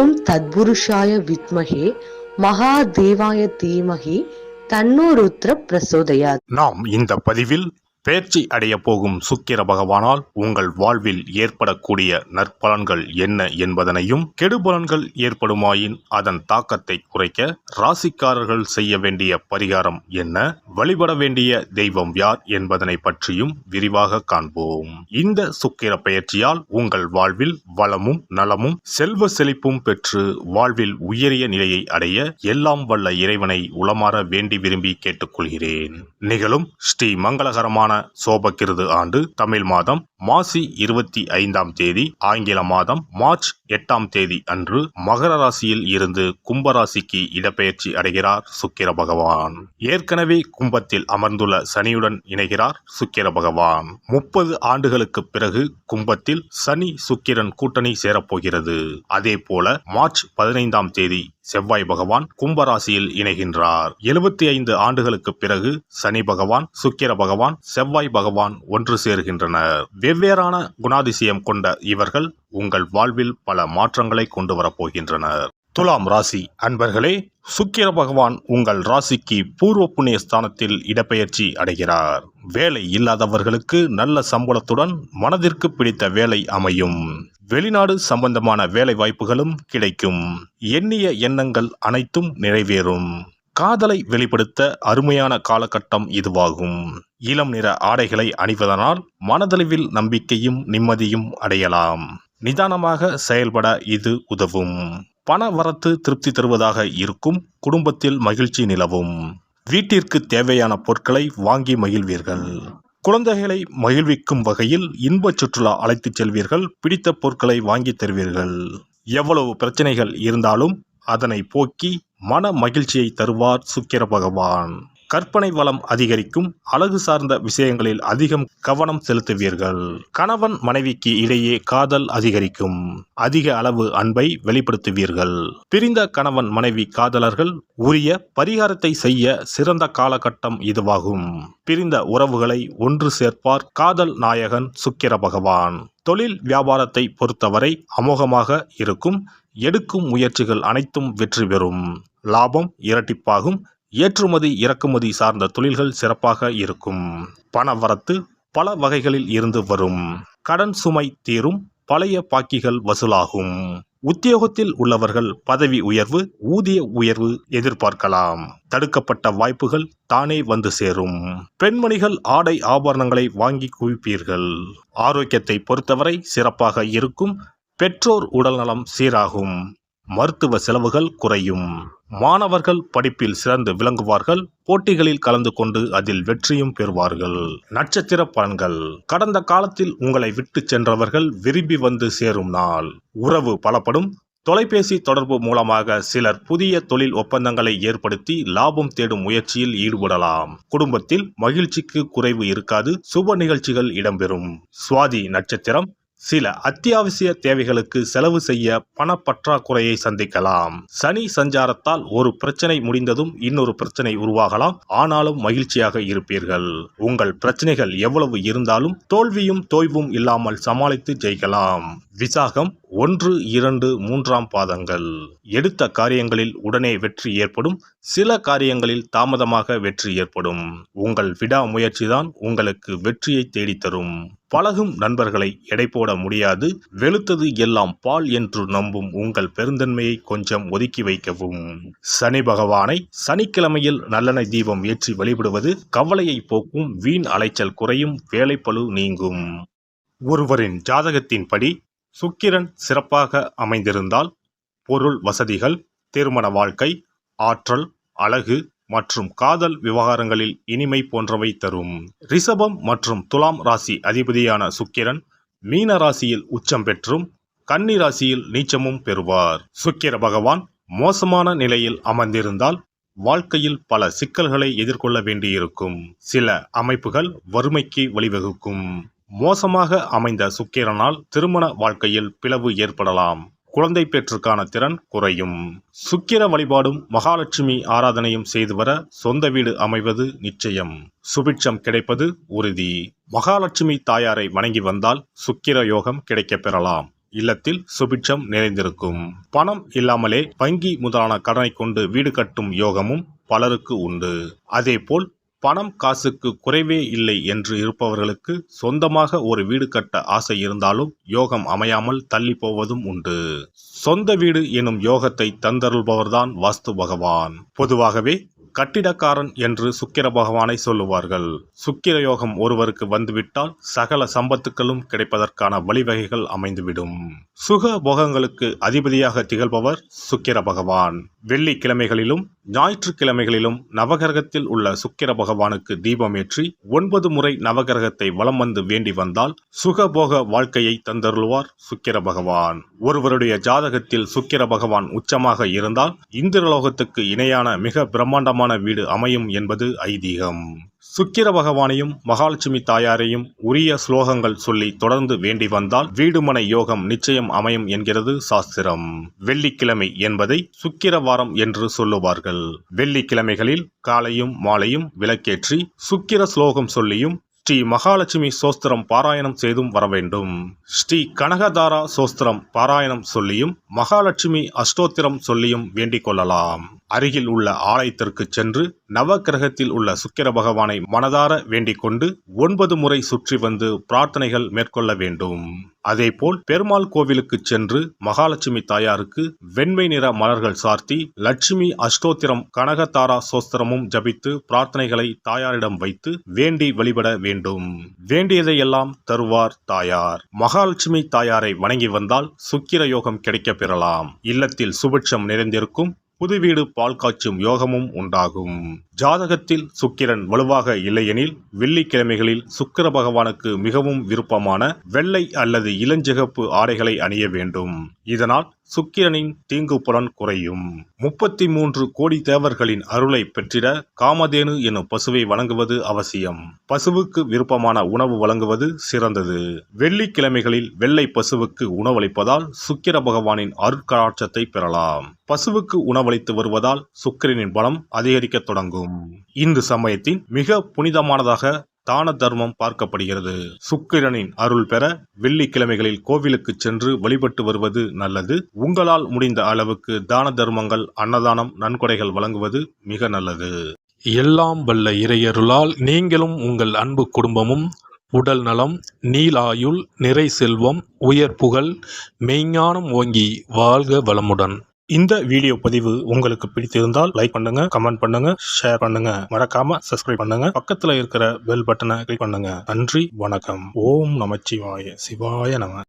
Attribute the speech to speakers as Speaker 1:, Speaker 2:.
Speaker 1: ஓம் தத்புருஷாய வித்மஹே மகாதேவாய தீமஹி தன்னோ ருத்ர பிரசோதயாத்.
Speaker 2: நாம் இந்த பதிவில் பேர்ச்சி அடைய போகும் சுக்கிர பகவானால் உங்கள் வாழ்வில் ஏற்படக்கூடிய நற்பலன்கள் என்ன என்பதனையும், கெடுபலன்கள் ஏற்படுமாயின் அதன் தாக்கத்தை குறைக்க ராசிக்காரர்கள் செய்ய வேண்டிய பரிகாரம் என்ன, வழிபட வேண்டிய தெய்வம் யார் என்பதனை பற்றியும் விரிவாக காண்போம். இந்த சுக்கிர பெயர்ச்சியால் உங்கள் வாழ்வில் வளமும் நலமும் செல்வ செழிப்பும் பெற்று வாழ்வில் உயரிய நிலையை அடைய எல்லாம் வல்ல இறைவனை உளமாற வேண்டி விரும்பி கேட்டுக்கொள்கிறேன். நிகழும் ஸ்ரீ மங்களகரமான சோபகிருது ஆண்டு தமிழ் மாதம் மாசி 25ஆம் தேதி, ஆங்கில மாதம் மார்ச் 8ஆம் தேதி அன்று மகர ராசியில் இருந்து கும்பராசிக்கு இடப்பெயர்ச்சி அடைகிறார் சுக்கிர பகவான். ஏற்கனவே கும்பத்தில் அமர்ந்துள்ள சனியுடன் இணைகிறார் சுக்கிர பகவான். 30 ஆண்டுகளுக்கு பிறகு கும்பத்தில் சனி சுக்கிரன் கூட்டணி சேரப்போகிறது. அதே போல மார்ச் 15ஆம் தேதி செவ்வாய் பகவான் கும்பராசியில் இணைகின்றார். 75 ஆண்டுகளுக்கு பிறகு சனி பகவான், சுக்கிர பகவான், செவ்வாய் பகவான் ஒன்று சேர்கின்றனர். வெவ்வேறான குணாதிசயம் கொண்ட இவர்கள் உங்கள் வாழ்வில் பல மாற்றங்களை கொண்டு வரப்போகின்றனர். துலாம் ராசி அன்பர்களே, சுக்கிர பகவான் உங்கள் ராசிக்கு பூர்வ புண்ணிய ஸ்தானத்தில் இடப்பெயர்ச்சி அடைகிறார். வேலை இல்லாதவர்களுக்கு நல்ல சம்பளத்துடன் மனதிற்கு பிடித்த வேலை அமையும். வெளிநாடு சம்பந்தமான வேலை வாய்ப்புகளும் கிடைக்கும். எண்ணிய எண்ணங்கள் அனைத்தும் நிறைவேறும். காதலை வெளிப்படுத்த அருமையான காலகட்டம் இதுவாகும். இளம் நிற ஆடைகளை அணிவதனால் மனதளவில் நம்பிக்கையும் நிம்மதியும் அடையலாம். நிதானமாக செயல்பட இது உதவும். பண வரத்து திருப்தி தருவதாக இருக்கும். குடும்பத்தில் மகிழ்ச்சி நிலவும். வீட்டிற்கு தேவையான பொருட்களை வாங்கி மகிழ்வீர்கள். குழந்தைகளை மகிழ்விக்கும் வகையில் இன்ப சுற்றுலா அழைத்துச் செல்வீர்கள். பிடித்த பொருட்களை வாங்கி தருவீர்கள். எவ்வளவு பிரச்சனைகள் இருந்தாலும் அதனை போக்கி மன மகிழ்ச்சியை தருவார் சுக்கிர பகவான். கற்பனை வளம் அதிகரிக்கும். அழகு சார்ந்த விஷயங்களில் அதிகம் கவனம் செலுத்துவீர்கள். கணவன் மனைவிக்கு இடையே காதல் அதிகரிக்கும். அதிக அளவு அன்பை வெளிப்படுத்துவீர்கள். பிரிந்த கணவன் மனைவி காதலர்கள் உரிய பரிகாரத்தை செய்ய சிறந்த காலகட்டம் இதுவாகும். பிரிந்த உறவுகளை ஒன்று சேர்ப்பார் காதல் நாயகன் சுக்கிர பகவான். தொழில் வியாபாரத்தை பொறுத்தவரை அமோகமாக இருக்கும். எடுக்கும் முயற்சிகள் அனைத்தும் வெற்றி பெறும். லாபம் இரட்டிப்பாகும். ஏற்றுமதி இறக்குமதி சார்ந்த தொழில்கள் சிறப்பாக இருக்கும். பண வரத்து பல வகைகளில் இருந்து வரும். கடன் சுமை தீரும். பழைய பாக்கிகள் வசூலாகும். உத்தியோகத்தில் உள்ளவர்கள் பதவி உயர்வு, ஊதிய உயர்வு எதிர்பார்க்கலாம். தடுக்கப்பட்ட வாய்ப்புகள் தானே வந்து சேரும். பெண்மணிகள் ஆடை ஆபரணங்களை வாங்கி குவிப்பீர்கள். ஆரோக்கியத்தை பொறுத்தவரை சிறப்பாக இருக்கும். பெற்றோர் உடல்நலம் சீராகும். மருத்துவ செலவுகள் குறையும். மாணவர்கள் படிப்பில் சிறந்து விளங்குவார்கள். போட்டிகளில் கலந்து கொண்டு அதில் வெற்றியும் பெறுவார்கள். நட்சத்திர பலன்கள். கடந்த காலத்தில் உங்களை விட்டு சென்றவர்கள் விரும்பி வந்து சேரும் நாள். உறவு பலப்படும். தொலைபேசி தொடர்பு மூலமாக சிலர் புதிய தொழில் ஒப்பந்தங்களை ஏற்படுத்தி லாபம் தேடும் முயற்சியில் ஈடுபடலாம். குடும்பத்தில் மகிழ்ச்சிக்கு குறைவு இருக்காது. சுப நிகழ்ச்சிகள் இடம்பெறும். சுவாதி நட்சத்திரம். சில அத்தியாவசிய தேவைகளுக்கு செலவு செய்ய பணப்பற்றாக்குறையை சந்திக்கலாம். சனி சஞ்சாரத்தால் ஒரு பிரச்சனை முடிந்ததும் இன்னொரு பிரச்சனை உருவாகலாம். ஆனாலும் மகிழ்ச்சியாக இருப்பீர்கள். உங்கள் பிரச்சனைகள் எவ்வளவு இருந்தாலும் தோல்வியும் தோய்வும் இல்லாமல் சமாளித்து ஜெயிக்கலாம். விசாகம் 1, 2, 3ஆம் பாதங்கள். எடுத்த காரியங்களில் உடனே வெற்றி ஏற்படும். சில காரியங்களில் தாமதமாக வெற்றி ஏற்படும். உங்கள் விடாமுயற்சிதான் உங்களுக்கு வெற்றியை தேடித்தரும். பழகும் நண்பர்களை எடை போட முடியாது. வெளுத்தது எல்லாம் பால் என்று நம்பும் உங்கள் பெருந்தன்மையை கொஞ்சம் ஒதுக்கி வைக்கவும். சனி பகவானை சனிக்கிழமையில் நல்லெண்ணெய் தீபம் ஏற்றி வழிபடுவது கவலையை போக்கும். வீண் அலைச்சல் குறையும். வேலைப்பளு நீங்கும். ஒருவரின் ஜாதகத்தின்படி சுக்கிரன் சிறப்பாக அமைந்திருந்தால் பொருள் வசதிகள், திருமண வாழ்க்கை, ஆற்றல், அழகு மற்றும் காதல் விவகாரங்களில் இனிமை போன்றவை தரும். ரிஷபம் மற்றும் துலாம் ராசி அதிபதியான சுக்கிரன் மீன ராசியில் உச்சம் பெற்றும் கன்னி ராசியில் நீச்சமும் பெறுவார். சுக்கிர பகவான் மோசமான நிலையில் அமர்ந்திருந்தால் வாழ்க்கையில் பல சிக்கல்களை எதிர்கொள்ள வேண்டியிருக்கும். சில அமைப்புகள் வறுமைக்கு வழிவகுக்கும். மோசமாக அமைந்த சுக்கிரனால் திருமண வாழ்க்கையில் பிளவு ஏற்படலாம். குழந்தை பேற்றுக்கான திறன் குறையும். சுக்கிர வழிபாடும் மகாலட்சுமி ஆராதனையும் செய்து வர சொந்த வீடு அமைவது நிச்சயம். சுபிட்சம் கிடைப்பது உறுதி. மகாலட்சுமி தாயாரை வணங்கி வந்தால் சுக்கிர யோகம் கிடைக்கப் பெறலாம். இல்லத்தில் சுபிட்சம் நிறைந்திருக்கும். பணம் இல்லாமலே வங்கி முதலான கடனை கொண்டு வீடு கட்டும் யோகமும் பலருக்கு உண்டு. அதேபோல் பணம் காசுக்கு குறைவே இல்லை என்று இருப்பவர்களுக்கு சொந்தமாக ஒரு வீடு கட்ட ஆசை இருந்தாலும் யோகம் அமையாமல் தள்ளி போவதும் உண்டு. சொந்த வீடு எனும் யோகத்தை தந்தருள்பவர்தான் வாஸ்து பகவான். பொதுவாகவே கட்டிடக்காரன் என்று சுக்கிர பகவானை சொல்லுவார்கள். சுக்கிர யோகம் ஒருவருக்கு வந்துவிட்டால் சகல சம்பத்துக்களும் கிடைப்பதற்கான வழிவகைகள் அமைந்துவிடும். சுக போகங்களுக்கு அதிபதியாக திகழ்பவர் சுக்கிர பகவான். வெள்ளிக்கிழமைகளிலும் ஞாயிற்றுக்கிழமைகளிலும் நவகிரகத்தில் உள்ள சுக்கிர பகவானுக்கு தீபமேற்றி 9 முறை நவகிரகத்தை வலம் வந்து வேண்டி வந்தால் சுகபோக வாழ்க்கையை தந்தருள்வார் சுக்கிர பகவான். ஒருவருடைய ஜாதகத்தில் சுக்கிர பகவான் உச்சமாக இருந்தால் இந்திரலோகத்துக்கு இணையான மிக பிரம்மாண்டமான வீடு அமையும் என்பது ஐதீகம். சுக்கிர பகவானையும் மகாலட்சுமி தாயாரையும் உரிய ஸ்லோகங்கள் சொல்லி தொடர்ந்து வேண்டி வந்தால் வீடுமனை யோகம் நிச்சயம் அமையும் என்கிறது சாஸ்திரம். வெள்ளிக்கிழமை என்பதை சுக்கிர வாரம் என்று சொல்லுவார்கள். வெள்ளிக்கிழமைகளில் காலையும் மாலையும் விளக்கேற்றி சுக்கிர ஸ்லோகம் சொல்லியும் ஸ்ரீ மகாலட்சுமி சோஸ்திரம் பாராயணம் செய்தும் வர வேண்டும். ஸ்ரீ கனகதாரா சோஸ்திரம் பாராயணம் சொல்லியும் மகாலட்சுமி அஷ்டோத்திரம் சொல்லியும் வேண்டிக் கொள்ளலாம். அருகில் உள்ள ஆலயத்திற்கு சென்று நவக்கிரகத்தில் உள்ள சுக்கிர பகவானை மனதார வேண்டிக் கொண்டு 9 முறை சுற்றி வந்து பிரார்த்தனைகள் மேற்கொள்ள வேண்டும். அதேபோல் பெருமாள் கோவிலுக்கு சென்று மகாலட்சுமி தாயாருக்கு வெண்மை நிற மலர்கள் சார்த்தி லட்சுமி அஷ்டோத்திரம் கனகதாரா சோஸ்திரமும் ஜபித்து பிரார்த்தனைகளை தாயாரிடம் வைத்து வேண்டி வழிபட வேண்டும். வேண்டியதையெல்லாம் தருவார் தாயார். மகாலட்சுமி தாயாரை வணங்கி வந்தால் சுக்கிர யோகம் கிடைக்க பெறலாம். இல்லத்தில் சுபிட்சம் நிறைந்திருக்கும். புது வீடு பால் காய்ச்சும் யோகமும் உண்டாகும். ஜாதகத்தில் சுக்கிரன் வலுவாக இல்லையெனில் வெள்ளிக்கிழமைகளில் சுக்கிர பகவானுக்கு மிகவும் விருப்பமான வெள்ளை அல்லது இளஞ்சிகப்பு ஆடைகளை அணிய வேண்டும். இதனால் சுக்கிரனின் தீங்கு புலன் குறையும். 33 கோடி தேவர்களின் அருளை பெற்றிட காமதேனு எனும் பசுவை வணங்குவது அவசியம். பசுவுக்கு விருப்பமான உணவு வழங்குவது சிறந்தது. வெள்ளிக்கிழமைகளில் வெள்ளை பசுவுக்கு உணவளிப்பதால் சுக்கிர பகவானின் அருட்கடாட்சத்தை பெறலாம். பசுவுக்கு உணவளித்து வருவதால் சுக்கிரனின் பலம் அதிகரிக்க தொடங்கும். இந்து சமயத்தின் மிக புனிதமானதாக தான தர்மம் பார்க்கப்படுகிறது. சுக்கிரனின் அருள் பெற வெள்ளிக்கிழமைகளில் கோவிலுக்கு சென்று வழிபட்டு வருவது நல்லது. உங்களால் முடிந்த அளவுக்கு தான தர்மங்கள், அன்னதானம், நன்கொடைகள் வழங்குவது மிக நல்லது.
Speaker 3: எல்லாம் வல்ல இறையருளால் நீங்களும் உங்கள் அன்பு குடும்பமும் உடல் நலம், நீலாயுள், நிறை செல்வம், உயர் புகழ், மெய்ஞானம் ஓங்கி வாழ்க வளமுடன்.
Speaker 2: இந்த வீடியோ பதிவு உங்களுக்கு பிடித்திருந்தால் லைக் பண்ணுங்க, கமெண்ட் பண்ணுங்க, ஷேர் பண்ணுங்க. மறக்காம சப்ஸ்கிரைப் பண்ணுங்க. பக்கத்துல இருக்கிற பெல் பட்டனை கிளிக் பண்ணுங்க. நன்றி, வணக்கம். ஓம் நமச்சிவாய. சிவாய நம.